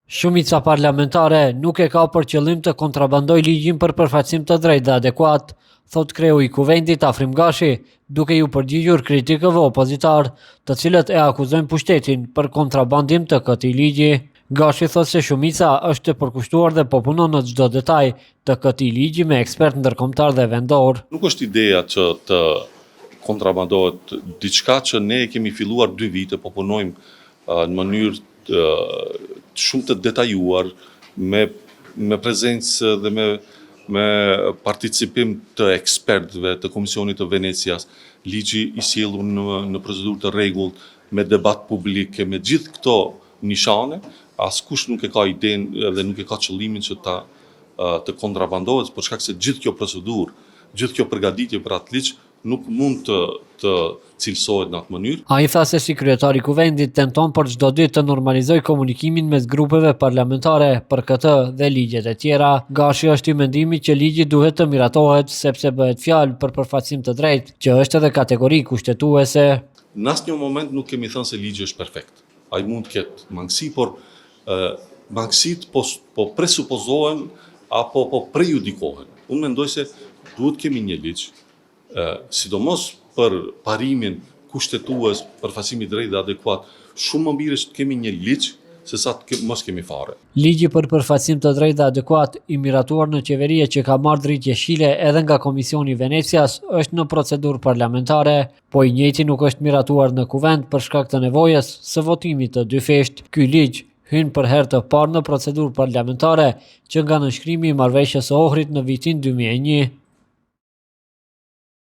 Shumica parlamentare nuk e ka për qëllim të kontrabandoj ligjin për përfaqësim të drejtë dhe adekuat, thot kreu i kuvendit Afrim Gashi, duke ju përgjigjur kritikëve opozitar, të cilët e akuzojnë pushtetin për kontrabandim të këtij ligji. Gashi thot se shumica është e përkushtuar dhe po punon në çdo detaj të këtij ligji me ekspert ndërkombëtar dhe vendor. Nuk është ideja që të kontrabandohet diçka që ne kemi filluar 2 vite, po punojmë në mënyrë shumë të detajuar, me prezencë dhe me participim të ekspertëve të Komisionit të Venecias, ligji i sjellur në procedurë të rregullt, me debat publik, me gjithë këto nishane, askush nuk e ka idenë dhe nuk e ka qëllimin që të kontrabandohet, për shkak se gjithë kjo procedurë, gjithë kjo përgatitje për atë ligj nuk mund të cilësohet në atë mënyrë. Ai tha se si kryetari i kuvendit tenton për çdo ditë të normalizojë komunikimin mes grupeve parlamentare për këtë dhe ligjet e tjera. Gashi është i mendimit që ligji duhet të miratohet sepse bëhet fjalë për përfaqësim të drejtë, që është edhe kategori kushtetuese. Në asnjë moment nuk kemi thënë se ligji është perfekt. Ai mund të ketë mangësi, por mangësitë po presupozohen apo po prejudikohen. Unë mendoj se duhet kemi një ligj, sidomos për parimin kushtetues, përfaqësimi i drejtë dhe adekuat, shumë më mirë është të kemi një ligj se sa mos kemi fare. Ligji për përfaqësim të drejtë dhe adekuat i miratuar në qeveri që ka marrë dritë jeshile edhe nga Komisioni i Venecias është në procedurë parlamentare, po i njëjti nuk është miratuar në kuvend për shkak të nevojës së votimit të dyfisht. Ky ligj hyn për herë të parë në procedurë parlamentare që nga nënshkrimi i marrëveshjes së Ohrit në vitin 2001.